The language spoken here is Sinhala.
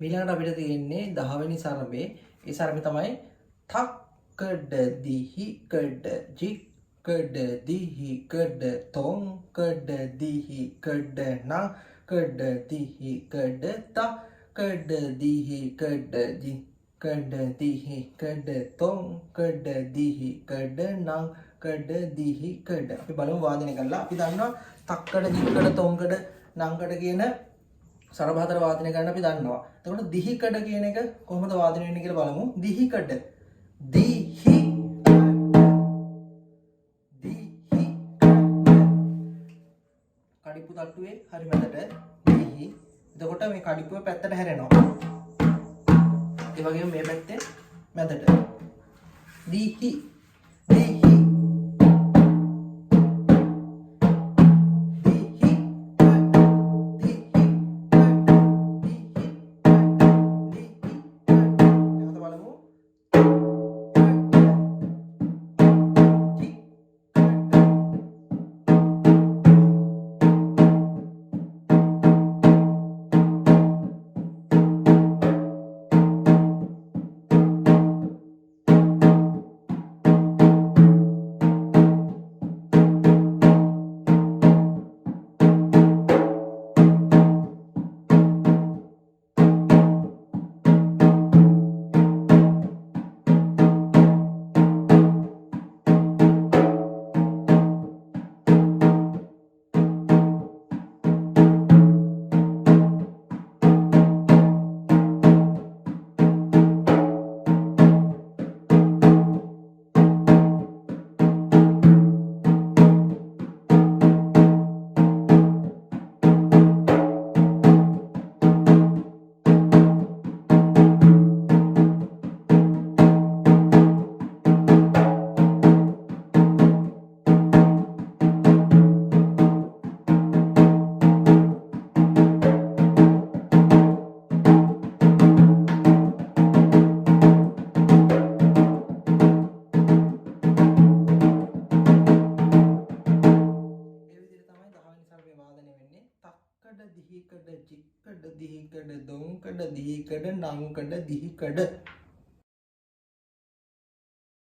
ඊළඟට අපිට තියෙන්නේ 10 වෙනි සරඹේ. ඒ සරඹේ තමයි තක්කඩ දිහිකඩ ජික්කඩ දිහිකඩ තොංකඩ දිහිකඩ නකඩ දිහිකඩ තකඩ දිහිකඩ ජික්කඩ දිහිකඩ තොංකඩ දිහිකඩ නංකඩ දිහිකඩ. අපි බලමු වාදනය කරලා. අපි දන්නවා තක්කඩ ජික්කඩ තොංකඩ නංකඩ කියන සරඹ හතර වාදනය කරන්න අපි දන්නවා. එතකොට දිහිකඩ කියන එක කොහොමද වාදනය වෙන්නේ කියලා බලමු. දිහිකඩ දිහි දිහි කඩිප්පු තට්ටුවේ හරි මැදට දිහි. එතකොට මේ කඩිප්පුව පැත්තට හැරෙනවා. ඒ වගේම මේ පැත්තේ මැදට දිහි දිහි දිහිකඩ ජික්කඩ දිහිකඩ දොංකඩ දිහිකඩ නංකඩ දිහිකඩ.